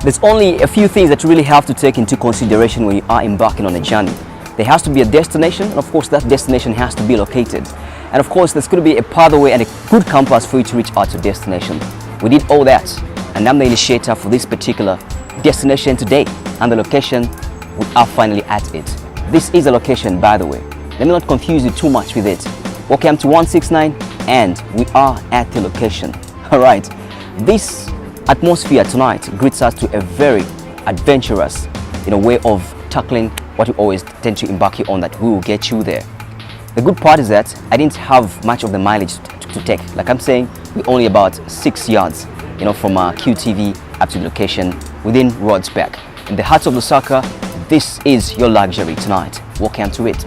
There's only a few things that you really have to take into consideration when you are embarking on a journey. There has to be a destination, and of course that destination has to be located. And of course there's going to be a pathway and a good compass for you to reach out to destination. We did all that, and I'm the initiator for this particular destination today, and the location, we are finally at it. This is a location, by the way. Let me not confuse you too much with it. Welcome to 169, and we are at the location. Alright, this atmosphere tonight greets us to a very adventurous way of tackling what we always tend to embark on, that we will get you there. The good part is that I didn't have much of the mileage to take. Like I'm saying, we're only about 6 yards from QTV up to the location within road spec. In the heart of Lusaka, this is your luxury tonight. Welcome to it.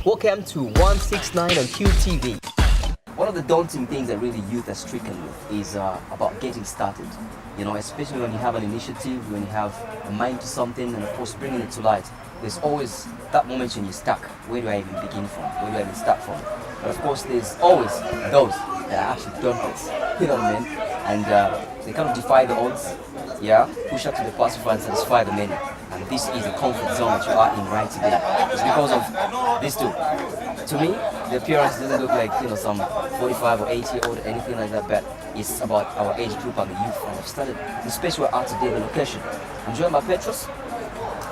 Welcome to 169 on QTV. One of the daunting things that really youth are stricken with is about getting started. Especially when you have an initiative, when you have a mind to something, and of course bringing it to light. There's always that moment when you're stuck. Where do I even begin from? Where do I even start from? But of course there's always those that are actually dauntless. You know what I mean? And they kind of defy the odds. Yeah, push up to the pacifier and satisfy the many. And this is the comfort zone that you are in right today. It's because of these two. To me, the appearance doesn't look like some 45 or 80 or anything like that, but it's about our age group and the youth. And I've started the space we're at today, the location. I'm joined by Petrus.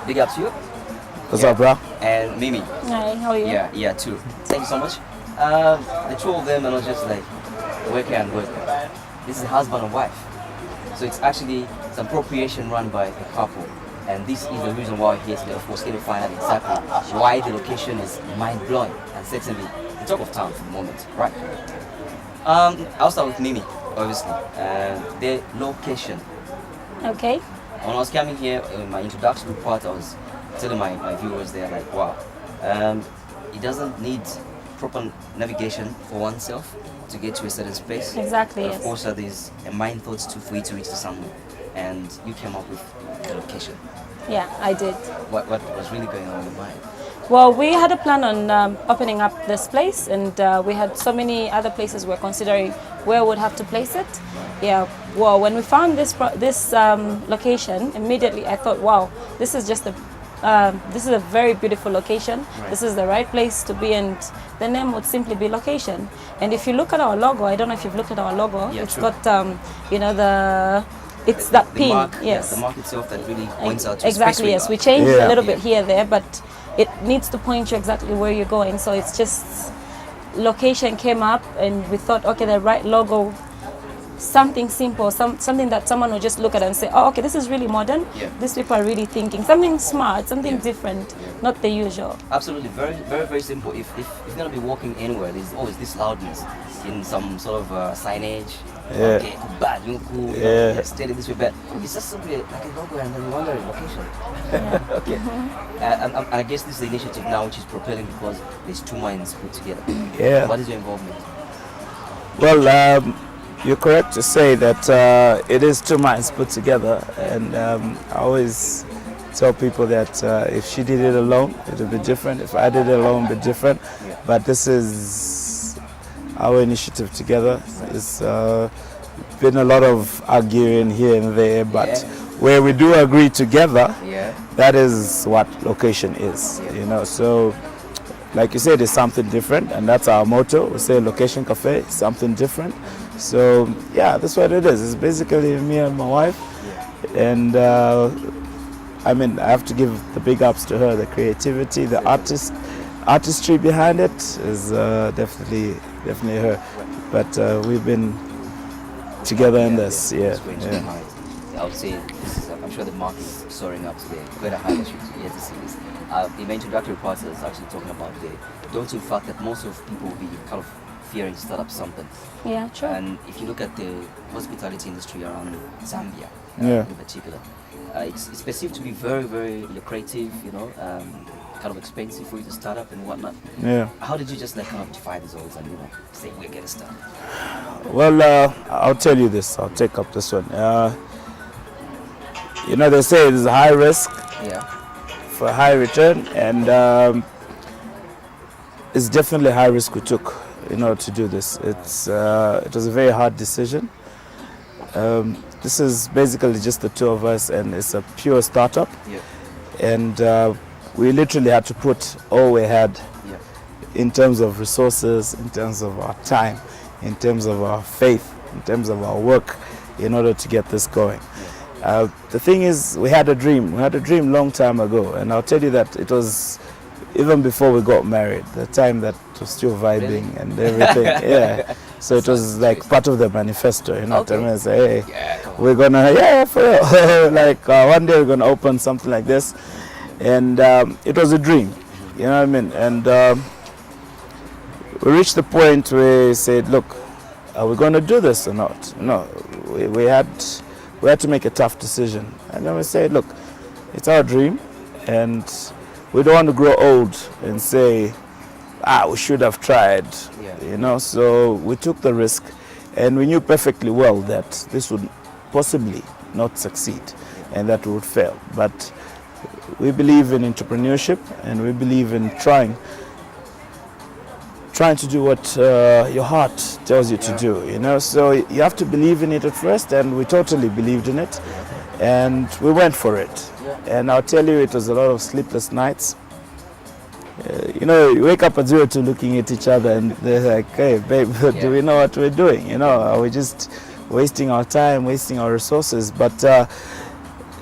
Big up to you. What's up, bro? And Mimi. Hi, how are you? Yeah, too. Thank you so much. The two of them are not just like worker and worker. This is husband and wife. So it's actually some appropriation run by a couple. And this is the reason why we're here today. Of course, going to find out exactly why the location is mind-blowing and certainly the talk of town for the moment, right? I'll start with Mimi, obviously. The location. Okay. When I was coming here, in my introductory part, I was telling my viewers there, like, wow, it doesn't need proper navigation for oneself to get to a certain space. Exactly, But yes. of course, there's a mind thought for you to reach to somewhere. And you came up with the location. Yeah, I did. What was really going on in your mind? Well, we had a plan on opening up this place, and we had so many other places we're considering where we'd have to place it. Yeah, well, when we found this location, immediately I thought, wow, this is just this is a very beautiful location. Right. This is the right place to be, and the name would simply be location. And if you look at our logo, I don't know if you've looked at our logo. Yeah, it's true. got it's that pin, mark, yes. Yeah, the mark itself that really points out to exactly, yes. We changed a little bit here, there, but it needs to point you exactly where you're going. So it's just location came up, and we thought, okay, the right logo, something simple, something that someone will just look at and say, oh, okay, this is really modern. Yeah. These people are really thinking something smart, something different, not the usual. Absolutely, very, very, very simple. If you're gonna be walking anywhere, there's always this loudness in some sort of signage. Yeah. Okay, bad, cool. Yeah. Steady this way, but it's just simply like a logo and then you wonder location. Yeah. Okay. And I guess this is the initiative now which is propelling because there's two minds put together. Yeah. What is your involvement? Well, you're correct to say that it is two minds put together, and I always tell people that if she did it alone, it would be different. If I did it alone, it would be different. Yeah. But this is our initiative together. It's been a lot of arguing here and there, but where we do agree together, that is what location is. So like you said, it's something different, and that's our motto. We say location cafe, something different. So yeah, that's what it is. It's basically me and my wife, and I have to give the big ups to her. The creativity, the artistry behind it is definitely her. But we've been together in this. I would say I'm sure the market is soaring up today. Quite a high issue yet to see this. In my introductory part, I was actually talking about the daunting fact that most of people will be kind of fearing to start up something. Yeah, true. And if you look at the hospitality industry around Zambia, in particular, it's perceived to be very, very lucrative. kind of expensive for you to start up and whatnot. Yeah. How did you just like kind of defy this odds and say we're getting started? Well, I'll tell you this. I'll take up this one. They say it is a high risk for a high return, and it's definitely a high risk we took to do this. It was a very hard decision. This is basically just the two of us, and it's a pure startup. Yeah. And we literally had to put all we had in terms of resources, in terms of our time, in terms of our faith, in terms of our work, in order to get this going. The thing is, we had a dream. We had a dream long time ago, and I'll tell you that it was even before we got married, the time that was still vibing and everything. Yeah. So it was like part of the manifesto, Okay. I mean, say, hey, we're gonna, for real. Like one day we're gonna open something like this, and it was a dream, you know what I mean? And we reached the point where we said, look, are we gonna do this or not? No, we had to make a tough decision, and then we said, look, it's our dream, and we don't want to grow old and say, we should have tried, so we took the risk, and we knew perfectly well that this would possibly not succeed and that we would fail. But we believe in entrepreneurship, and we believe in trying to do what your heart tells you to do, so you have to believe in it at first, and we totally believed in it, and we went for it. And I'll tell you, it was a lot of sleepless nights. You wake up at 02 looking at each other, and they're like, hey, babe, do we know what we're doing? Are we just wasting our time, wasting our resources? But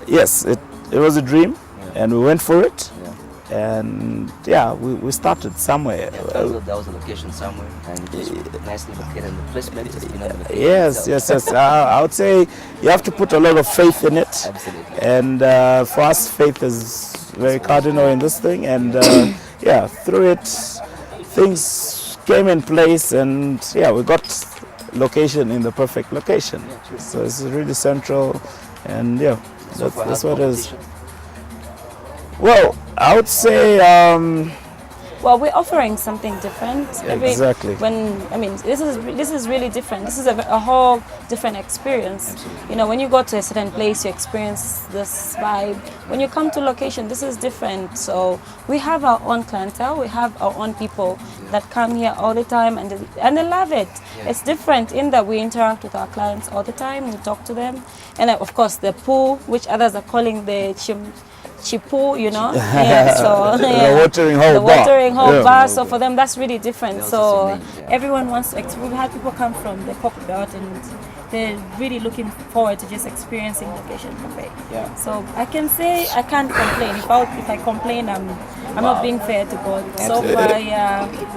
yes, it was a dream, and we went for it. And we started somewhere. That was a location somewhere, and it was nicely located in the placement. Yes. I would say you have to put a lot of faith in it. Absolutely. And for us, faith is very cardinal in this thing. And through it, things came in place, and we got location in the perfect location. So it's really central, and that's what it is. Well, I would say Well, we're offering something different. Exactly. This is really different. This is a whole different experience. Absolutely. When you go to a certain place, you experience this vibe. When you come to location, this is different. So we have our own clientele. We have our own people that come here all the time, and they love it. Yeah. It's different in that we interact with our clients all the time. We talk to them, and of course the pool, which others are calling the chipu, the watering hole bar. So for them, that's really different. So everyone wants to. We've had people come from the pop belt, and they're really looking forward to just experiencing Location Cafe. Yeah. So I can say I can't complain. If I complain, I'm not being fair to God. So far,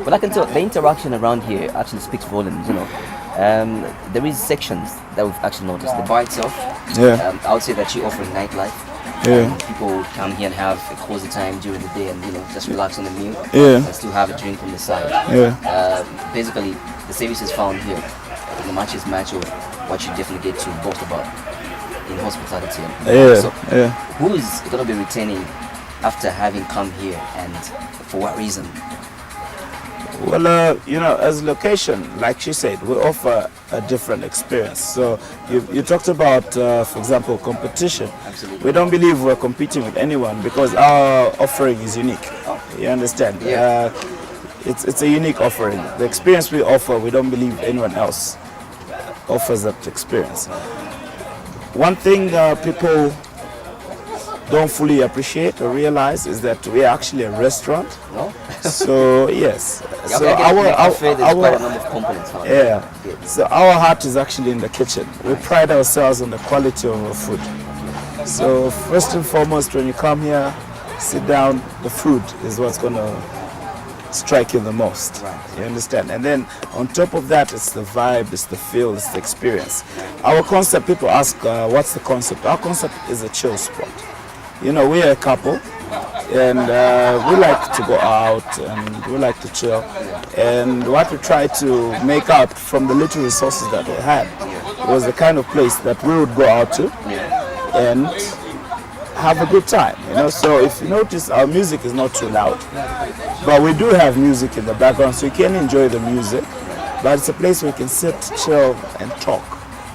But I can tell the interaction around here actually speaks volumes. There is sections that we've actually noticed. The bar itself, I would say that you offer nightlife. People come here and have a cozy time during the day, and just relax on the meal, and still have a drink on the side. Basically, the services found here, the matches match or what you definitely get to boast about in hospitality. Who is going to be returning after having come here, and for what reason? Well, as location, like she said, we offer a different experience. So you talked about, for example, competition. Absolutely. We don't believe we're competing with anyone because our offering is unique. You understand? Yeah. It's a unique offering. The experience we offer, we don't believe anyone else offers that experience. One thing people don't fully appreciate or realize is that we are actually a restaurant. No? So yes. So So our heart is actually in the kitchen. We pride ourselves on the quality of our food. So first and foremost, when you come here, sit down, the food is what's going to strike you the most. Right. You understand? And then on top of that, it's the vibe, it's the feel, it's the experience. Our concept, people ask, what's the concept? Our concept is a chill spot. We're a couple, and we like to go out, and we like to chill. And what we try to make out from the little resources that we had was the kind of place that we would go out to and have a good time, you know. So if you notice, our music is not too loud, but we do have music in the background, so you can enjoy the music. But it's a place where you can sit, chill, and talk,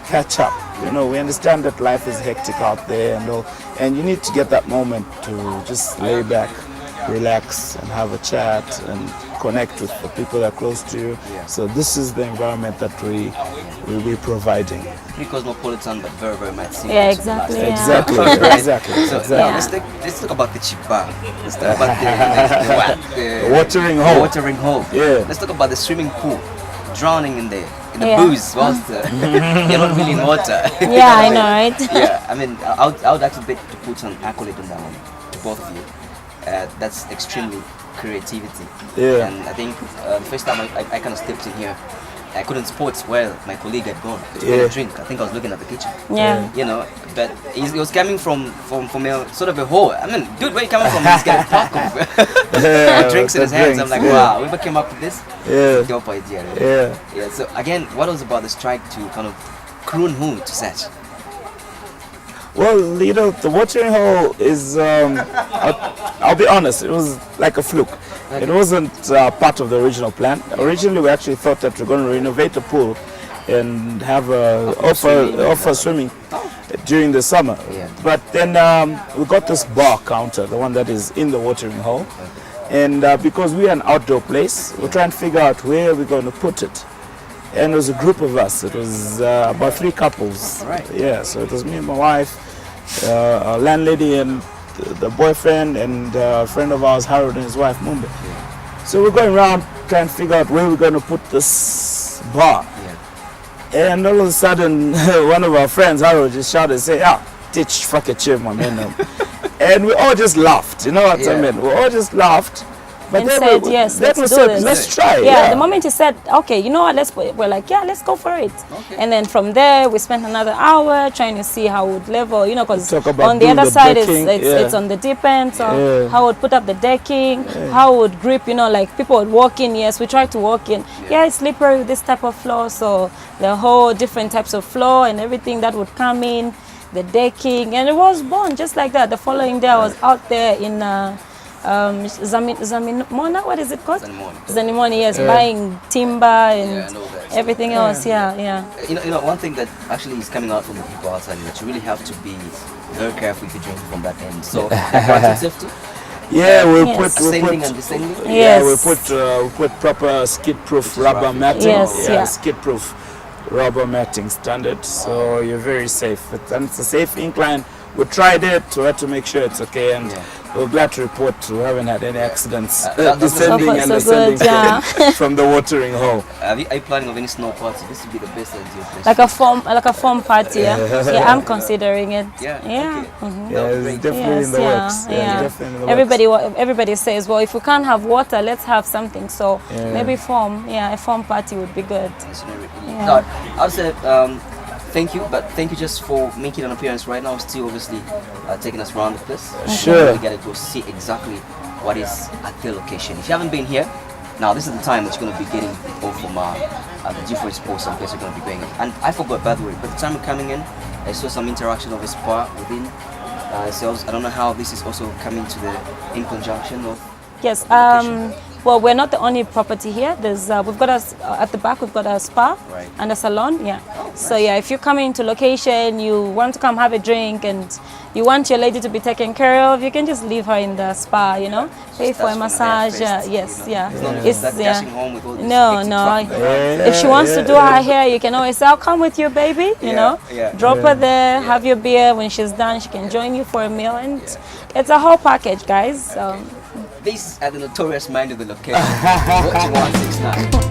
catch up. You know, we understand that life is hectic out there and all, and you need to get that moment to just lay back, relax, and have a chat and connect with the people that are close to you. So this is the environment that we will be providing. Pretty cosmopolitan, but very, very much simple. Yeah, exactly. Yeah. Exactly, exactly. So exactly. let's talk about the chiba. Let's talk about the Watering hole. Watering hole. Yeah. Let's talk about the swimming pool. Drowning in the Yeah. booze whilst you're not really in water. Yeah, I know, right? Yeah, I mean, I would actually beg to put some accolade on that one, to both of you. That's extremely creativity. Yeah. And I think the first time I kind of stepped in here, I couldn't spot where my colleague had gone to get a drink. I think I was looking at the kitchen. Yeah. You know, but he was coming from a sort of a hole. I mean, dude, where you coming from? He's got a pack of drinks in his hands. I'm like, wow, whoever came up with this, Yeah. dope idea. Right? Yeah. Yeah. So again, what was about the strike to kind of croon who to such? Well, you know, the watering hole is, I'll be honest, it was like a fluke. It wasn't part of the original plan. Originally, we actually thought that we're going to renovate the pool and have offer swimming during the summer. Yeah. But then we got this bar counter, the one that is in the watering hole. And because we're an outdoor place, we're trying to figure out where we're going to put it. And it was a group of us. It was about 3 couples. Right. Yeah, so it was me and my wife, a landlady and the boyfriend, and a friend of ours, Harold, and his wife, Mumbe. So we're going around trying to figure out where we're going to put this bar. And all of a sudden, one of our friends, Harold, just shouted and said, teach fuck a chip, my man. And we all just laughed, you know what I mean? We all just laughed. But And then said, we, yes, then let's we do said, this. let's try. Yeah, the moment he said, okay, you know what, we're like, yeah, let's go for it. Okay. And then from there, we spent another hour trying to see how it would level, you know, because Talk about on the doing other the side, decking, it's on the deep end, so how it would put up the decking, how it would grip, you know, like people would walk in, yes, we tried to walk in. Yeah, it's slippery with this type of floor, so the whole different types of floor and everything that would come in, the decking, and it was born just like that. The following day, I was out there in Zaminona, what is it called? Zanimoni, yes, buying timber and I know that. everything else, yeah. You know, one thing that actually is coming out from the people outside is that you really have to be very careful if you drink from that end. So, like safety, Yeah, we Yes. put ascending and descending. yeah, Yes. we put proper skid-proof rubber matting. Yes, yeah. skid-proof rubber matting standard, so you're very safe. And it's a safe incline. We tried it. We had to make sure it's okay, and we're glad to report we haven't had any accidents descending So far, and so ascending good, yeah. from the watering hole. Are you planning of any snow party? This would be the best idea. Place. Like a foam party, yeah. I'm considering it. Yeah. Yeah. Okay. Mhm. Yeah, it's definitely Yes, in the yeah, works. yeah. It's definitely in the works. Everybody says, well, if we can't have water, let's have something. So Yeah. maybe foam, a foam party would be good. Yeah. No, I would say thank you, but thank you just for making an appearance right now. Still, obviously, taking us around the place. Sure. We get to go see exactly what is at the location. If you haven't been here, now this is the time that you're going to be getting all from the different spots and places you're going to be going. And I forgot, by the way, by the time we're coming in, I saw some interaction of a spa within ourselves. I don't know how this is also coming to in conjunction of. Yes. location. Well, we're not the only property here. There's we've got at the back. We've got a spa Right. and a salon. Yeah. So yeah, if you're coming to location, you want to come have a drink, and you want your lady to be taken care of, you can just leave her in the spa. You know, pay for a massage. You Yes. know? Yeah. It's not that dashing home with all this No, hectic no. traffic. If she wants to do her hair, you can always say, "I'll come with you, baby." You know, drop her there, have your beer. When she's done, she can join you for a meal, and it's a whole package, guys. These are the notorious mind of the location. Watching 169.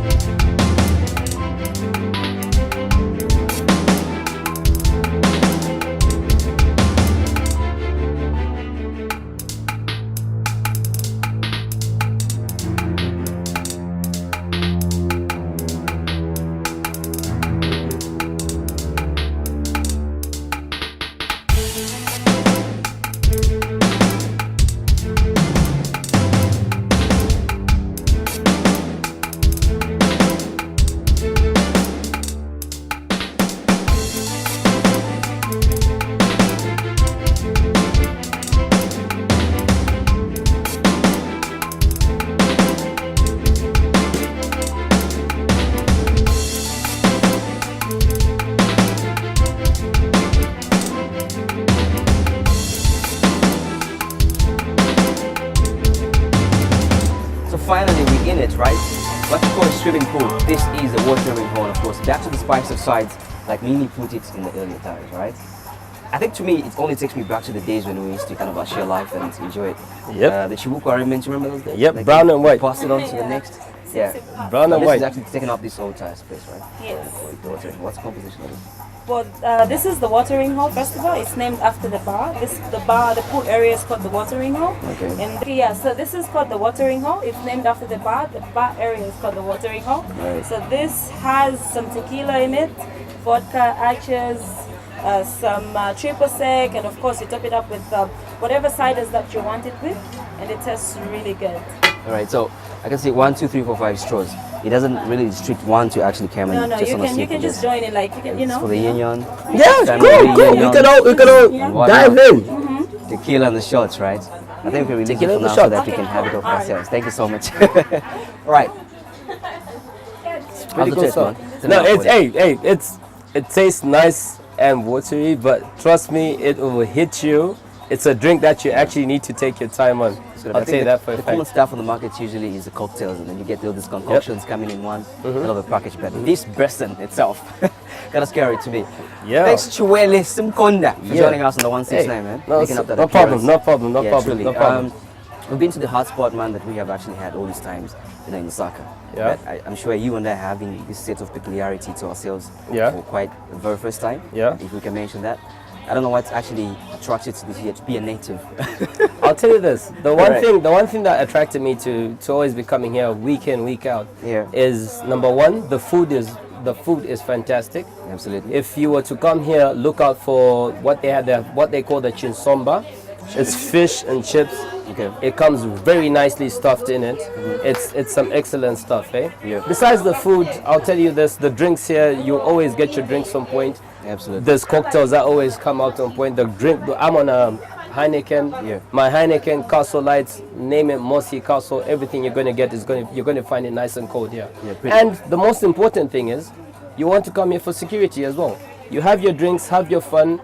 finally we're in it, right? But of course, swimming pool. This is a watering hole, of course. Back to the spice of sides, like Mimi put it in the earlier times, right? I think to me, it only takes me back to the days when we used to kind of share life and enjoy it. Yep. The Chibuku arrangements, remember those days? Yep, Like brown and white. Pass it on to the next. Yeah. Brown and This white. is actually taking up this whole entire space, right? Yes. What's the composition of it? Well, this is the watering hole. First of all, it's named after the bar. The pool area is called the watering hole. Okay. And yeah, so this is called the watering hole. It's named after the bar. The bar area is called the watering hole. Right. So this has some tequila in it, vodka, ashes, some triple sec, and of course you top it up with whatever ciders that you want it with, and it tastes really good. All right, so I can see 1, 2, 3, 4, 5 straws. It doesn't really restrict one to actually come and No, just you on a can sip of just this. join it like you It's know. for the yin yang. Yeah, Time cool, for the cool. yin We yang. can all Yeah. dive in. Tequila and the shots, right? I think we release it Tequila for and the now so shots. that we Okay, can have it all for alright. ourselves. Thank you so much. Right. Pretty the good taste, stuff. man? No, it's it tastes nice and watery, but trust me, it will hit you. It's a drink that you actually need to take your time on. So I'll tell you that for a the common fact. stuff on the market usually is the cocktails, and then you get all these concoctions coming in one Mm-hmm. little package. But this person itself, kind of scary to me. Yeah. Thanks, Chiwele Simkonda, for Yeah. joining us on the 169, man. No, Making up that no problem, appearance. no problem, no Yeah, problem, truly. no problem. We've been to the hotspot, man, that we have actually had all these times, in Lusaka. Yeah. But I'm sure you and I are having this set of peculiarity to ourselves Yeah. for quite the very first time. Yeah. If we can mention that. I don't know what's actually attracted to this here to be a native. I'll tell you this: the Right. one thing that attracted me to always be coming here week in, week out, Yeah. is number one, the food is fantastic. Absolutely. If you were to come here, look out for what they had there, what they call the chinsomba. It's fish and chips. Okay. It comes very nicely stuffed in it. It's some excellent stuff, eh? Yeah. Besides the food, I'll tell you this: the drinks here, you always get your drinks on point. Absolutely. There's cocktails that always come out on point. I'm on a Heineken. Yeah. My Heineken, Castle Lights, name it, Mossy Castle. Everything you're gonna get you're gonna find it nice and cold here. Yeah, pretty- And the most important thing is, you want to come here for security as well. You have your drinks, have your fun.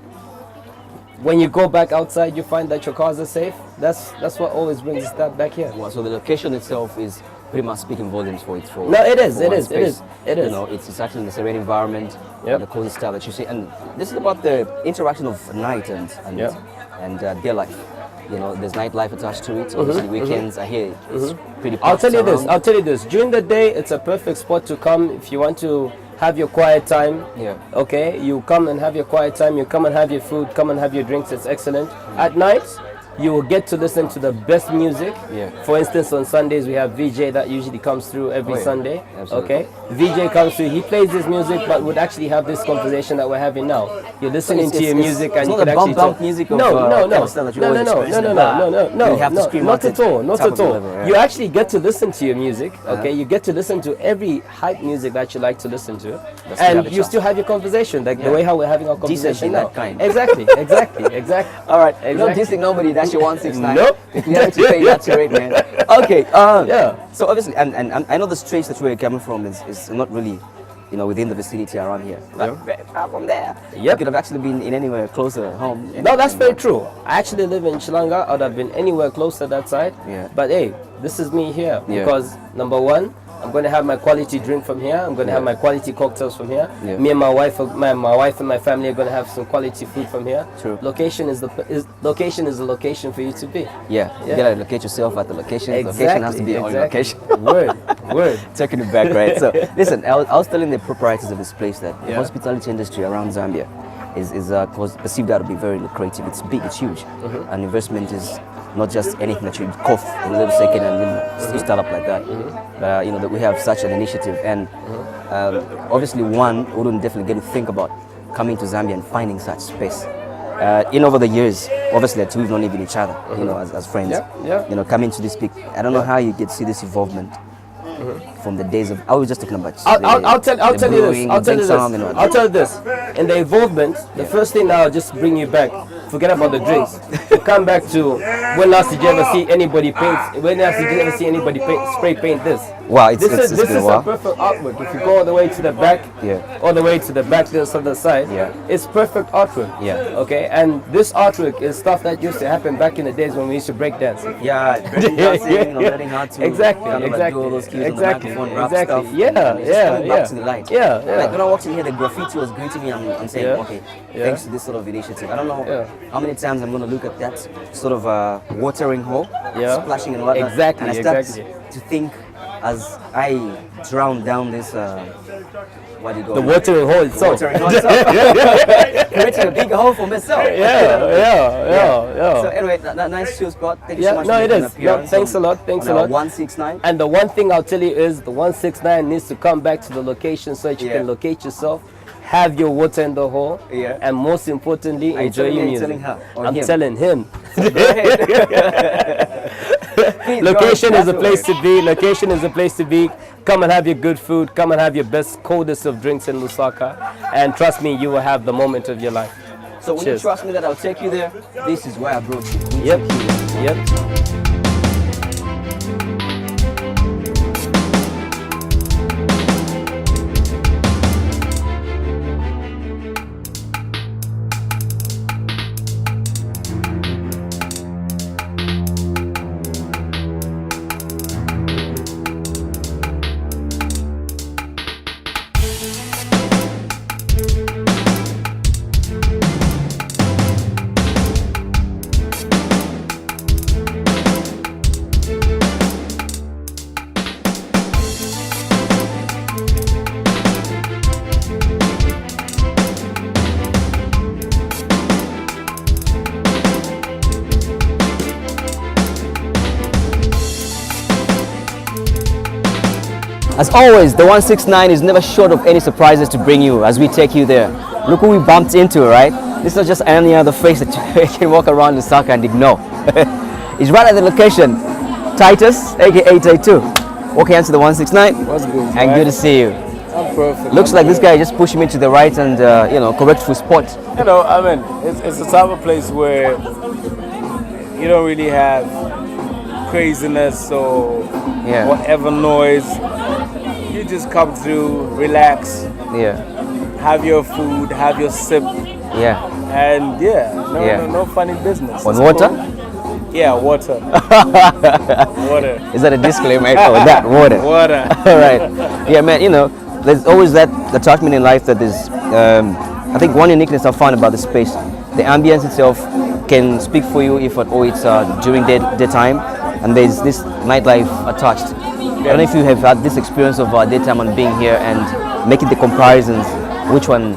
When you go back outside, you find that your cars are safe. That's what always brings us that back here. Well, so the location itself is pretty much speaking volumes for it. No, it is, for it one is, it space. is, it is. You know, it's actually in the serene environment, Yep. the cozy style that you see, and this is about the interaction of night and Yep. day life. You know, there's nightlife attached to it. Obviously, weekends are here. It's pretty. I'll packed tell you this. around. I'll tell you this. During the day, it's a perfect spot to come if you want to have your quiet time. Yeah. Okay. You come and have your quiet time. You come and have your food. Come and have your drinks. It's excellent. At night, you will get to listen to the best music. Yeah. For instance, on Sundays we have VJ that usually comes through every Oh, yeah. Sunday. Absolutely. Okay. VJ comes through. He plays his music, but would actually have this conversation that we're having now. You're listening to your music, and it's you not could the actually bump talk. music of no, kind of style that you always experience in the bar. no, You have to scream not out at all, not top at of the all. level, yeah. You actually get to listen to your music, okay? You get to listen to every hype music that you like to listen to, That's the and other you chance. still have your conversation, like the Yeah. way how we're having our Decency, conversation that now. kind. Exactly. All right, you don't Exactly. dissing nobody. That's your 169. Nope. Peculiarity pay, that's great, man. Okay. Yeah. So obviously, and I know the streets that we're coming from is not really, within the vicinity around here. But very far from there. Yep. You could have actually been in anywhere closer home. No, that's very true. I actually live in Chilanga. I'd have been anywhere close to that side. Yeah. But hey, this is me here Yeah. because number one, I'm going to have my quality drink from here. I'm going to have my quality cocktails from here. Yeah. Me and my wife and my family are going to have some quality food from here. True. Location is the location for you to be. Yeah. You Yeah. gotta locate yourself at the location. Location has to be on location. Word. Taking it back, right? So listen, I was telling the proprietors of this place that the Yeah. hospitality industry around Zambia is perceived out to be very lucrative. It's big, it's huge, and investment is not just anything that you cough in a little second and then you start up like that. That we have such an initiative, and obviously one wouldn't definitely get to think about coming to Zambia and finding such space. Over the years, obviously that we've known each other, as friends. Yeah. Coming to this big, I don't know how you get to see this involvement from the days of. I was just talking about. I'll tell you this. brewing, I'll tell you this. some and whatnot. I'll tell you this. In the involvement, the first thing now, just bring you back. Forget about the drinks. We'll come back to when last did you ever see anybody paint? When last did you ever see anybody spray paint this? Wow, This is been a a while. perfect artwork. If you go all the way to the back, all the way to the back, this other side, it's perfect artwork. Okay, and this artwork is stuff that used to happen back in the days when we used to break dance. Yeah, dancing, learning how to Exactly. do all those cues on the microphone, rap stuff. Yeah. Back to the light. Yeah. Like when I walked in here, the graffiti was greeting me. I'm saying, okay, Yeah. thanks to this sort of initiative. I don't know how many times I'm going to look at that sort of watering hole, splashing and whatnot. Exactly, And I start exactly. to think as I drown down this, what do you call The it? watering hole itself. Watering hole itself. Creating a big hole for myself. Yeah. So anyway, nice show, Scott. Thank you Yeah, so much no, for it making an is. No, appearance thanks on- a lot. Thanks on a our lot. 169. And the one thing I'll tell you is the 169 needs to come back to the location so that you can locate yourself, have your water in the hole, and most importantly, Are you enjoy telling your me, music. telling her, or I'm him? telling him. Please, Location guys, is a that's place the to be. Location is a place to be. Come and have your good food. Come and have your best, coldest of drinks in Lusaka. And trust me, you will have the moment of your life. So when Cheers. you trust me that I'll take you there, this is why I brought you. We Yep. take you there. Yep. As always, the 169 is never short of any surprises to bring you as we take you there. Look who we bumped into, right? This is not just any other face that you can walk around Lusaka and ignore. It's right at the location. Titus, aka Taitu. Walking into the 169. What's good? And right? good to see you. I'm perfect. Looks like this guy just pushed me to the right and, correct full spot. You know, I mean, it's the type of place where you don't really have craziness or whatever noise. You just come through, relax, have your food, have your sip, and no funny business. On It's water? cool. Yeah, water. Water. Is that a disclaimer? Oh, that water. Water. All right. Yeah, man. There's always that attachment in life that is. I think one uniqueness I found about the space, the ambience itself can speak for you if at all it's during daytime, and there's this nightlife attached. I don't know if you have had this experience of daytime and being here and making the comparisons. Which one,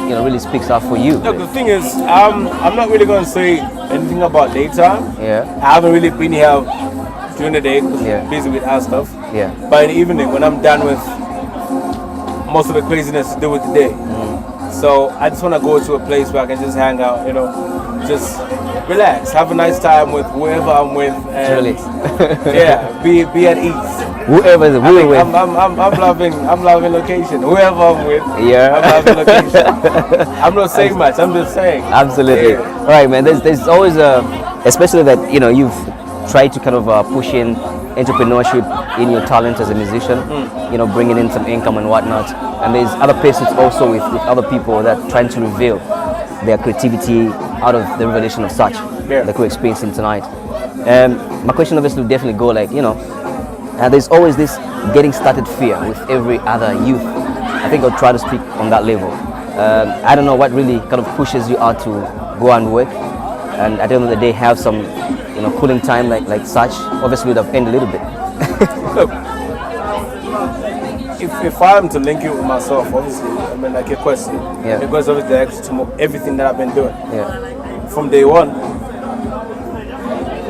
really speaks out for you? Look, the thing is, I'm not really going to say anything about daytime. Yeah. I haven't really been here during the day because I'm busy with our stuff. Yeah. But in the evening, when I'm done with most of the craziness to do with the day, so I just want to go to a place where I can just hang out, just relax, have a nice time with whoever I'm with, and be at ease. Whoever we're with. I'm loving location. Whoever I'm with, Yeah. I'm loving location. I'm not saying much. I'm just saying. Absolutely. Yeah. All right, man. There's always especially that you've tried to kind of push in entrepreneurship in your talent as a musician. Bringing in some income and whatnot. And there's other places also with other people that trying to reveal their creativity out of the revelation of such that we're experiencing tonight. My question obviously would definitely go like, there's always this getting started fear with every other youth. I think I'll try to speak on that level. I don't know what really kind of pushes you out to go and work, and at the end of the day have some, cooling time like such. Obviously, would have ended a little bit. Look, if I am to link it with myself, obviously, I mean, like your question, it goes over to everything that I've been doing. From day one,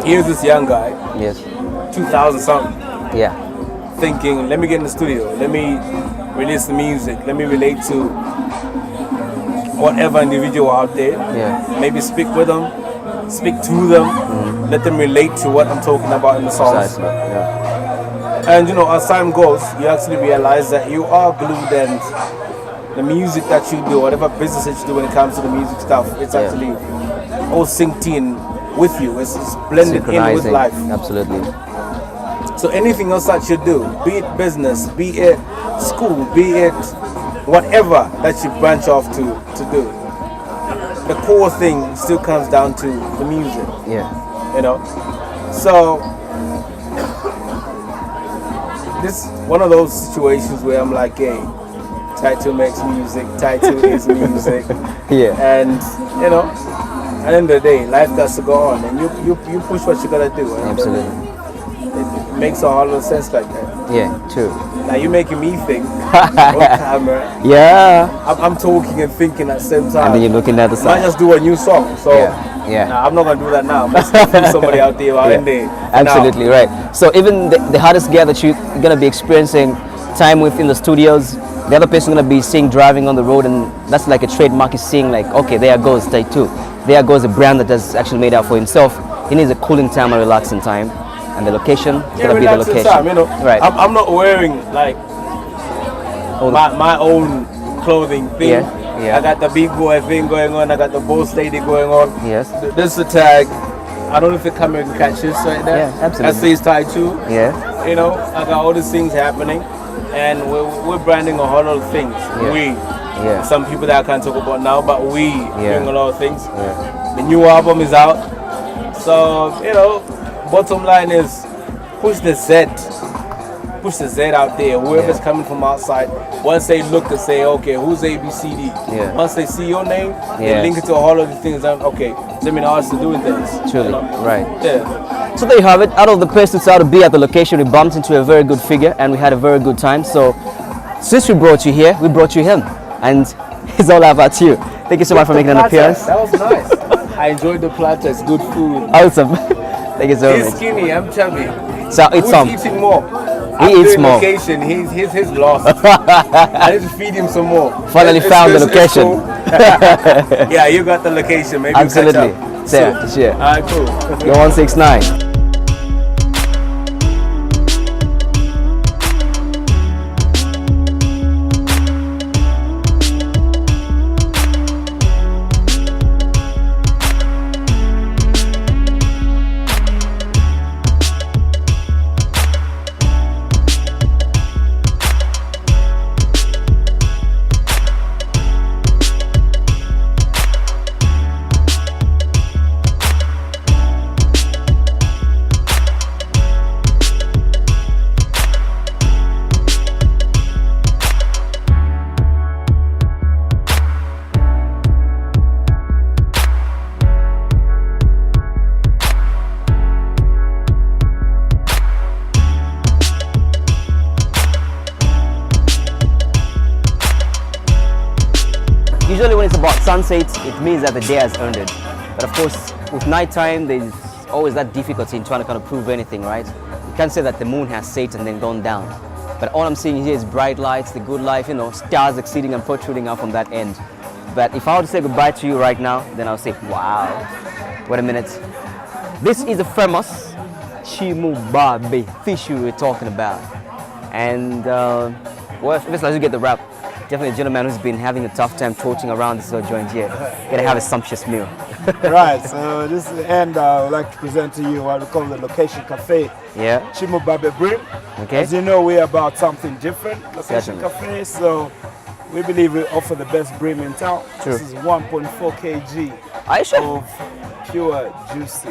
here's this young guy, 2000 something. Thinking, let me get in the studio, let me release the music, let me relate to whatever individual out there. Maybe speak with them, speak to them, let them relate to what I'm talking about in the songs. And you know, as time goes, you actually realize that you are glued, and the music that you do, whatever business that you do when it comes to the music stuff, it's actually all synced in with you. It's blended in with life. Absolutely. So anything else that you do, be it business, be it school, be it whatever that you branch off to do, the core thing still comes down to the music. Yeah. You know? So this one of those situations where I'm like, hey, Taito makes music, Taito is music. Yeah. And you know, at the end of the day, life has to go on, and you push what you gotta do. And Absolutely. it makes a whole lot of sense like that. Yeah, true. Now you're making me think on camera. Yeah. I'm talking and thinking at the same time. And then you're looking at the I might side. just do a new song. So Yeah. nah, I'm not gonna do that now. I'm just somebody out there in there. Absolutely right. So even the hardest gear that you're gonna be experiencing time with in the studios, the other person gonna be seeing driving on the road, and that's like a trademark. Is seeing like, okay, there goes Taito. There goes a brand that has actually made out for himself. He needs a cooling time, a relaxing time, and the location is gonna be the relaxing location. time, you know. Right. I'm not wearing like my own clothing thing. Yeah. I got the big boy thing going on. I got the boss lady going on. Yes. This is the tag. I don't know if the camera can catch this right there. Yeah, absolutely. That says Taito. Yeah. You know, I got all these things happening, and we're branding a whole lot of things. Yeah. Some people that I can't talk about now, but we doing a lot of things. Yeah. The new album is out, so you know, bottom line is push the Z out there. Whoever's coming from outside, once they look and say, okay, who's ABCD? Yeah. Once they see your name, they link it to a whole lot of things. And okay, let me know artists are doing things. Truly, you know? right. Yeah. So there you have it. Out of the persons out to be at the location, we bumped into a very good figure and we had a very good time. So since we brought you here, we brought you him, and it's all about you. Thank you so much for making an appearance. That was nice. I enjoyed the platter. It's good food. Awesome. Thank you so He's much. skinny. I'm chubby. So it's Who's some. eating more? He eats more. Location. He's lost. I need to feed him some more. Finally found the location. Cool. Yeah, you got the location. Maybe Absolutely. We'll catch up. Sure, sure. Alright, cool. You're 169. Usually when it's about sunset, it means that the day has ended. But of course, with nighttime, there's always that difficulty in trying to kind of prove anything, right? You can't say that the moon has set and then gone down. But all I'm seeing here is bright lights, the good life, you know, stars exceeding and protruding out from that end. But if I were to say goodbye to you right now, then I'll say, wow, wait a minute. This is a famous Chimubabe fish we were talking about. And well, let's just get the wrap. Definitely a gentleman who's been having a tough time torching around this joint here. Gonna have a sumptuous meal. Right, so this is the end. I would like to present to you what we call the Location Cafe. Yeah. Chimubabe Brim. Okay. As you know, we're about something different. Location Certainly. Cafe, so we believe we offer the best brim in town. True. This is 1.4 kg Are you sure? of pure, juicy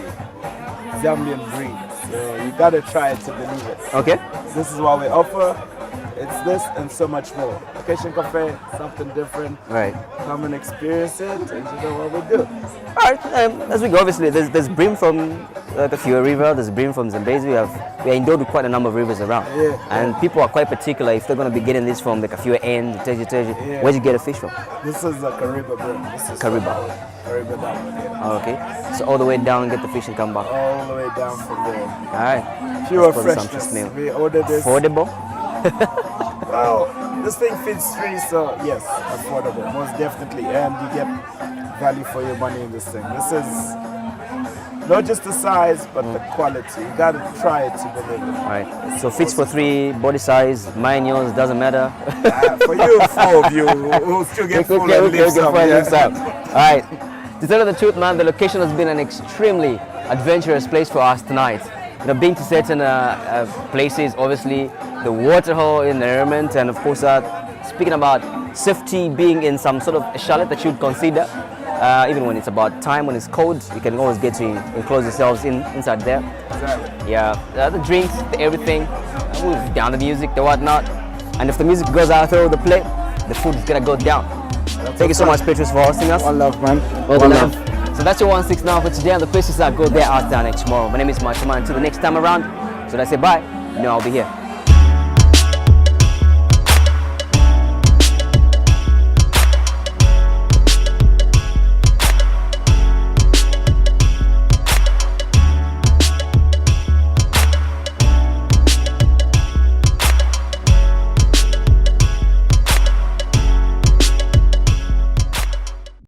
Zambian breed. So you gotta try it to believe it. Okay. This is what we offer. It's this and so much more. Location Cafe, something different. Right. Come and experience it, and you know what we do. All right. As we go, obviously, there's brim from the Kafua River. There's brim from Zambezi. We are endowed with quite a number of rivers around. Yeah. And people are quite particular if they're going to be getting this from the Kafua end, the Teji. Yeah. Where'd you get a fish from? This is the Kariba brim. This is Kariba. Kariba down. Yeah. Oh, okay. So all the way down and get the fish and come back. All the way down from there. All right. Pure That's probably freshness. sumptuous meal. We ordered this. Affordable. Well, this thing feeds free, so yes, affordable, most definitely, and you get value for your money in this thing. This is Not just the size, but the quality. You got to try it to believe it. All right. So fits for 3, body size, mine, yours, doesn't matter. For you, 4 of you, who still get full and leave some. All right. To tell you the truth, man, the location has been an extremely adventurous place for us tonight. You know, being to certain places, obviously, the water hole environment, and of course, speaking about safety, being in some sort of a chalet that you'd consider. Even when it's about time, when it's cold, you can always get to enclose yourselves inside there. Exactly. Yeah, the drinks, everything, move down the music, the whatnot. And if the music goes out through the plate, the food is gonna go down. Thank you so much, Petrus, for hosting us. One love, man. One love. So that's your 1-6 now for today, and the places that go there out there next tomorrow. My name is Mike, and until the next time around, so I say bye. You know I'll be here.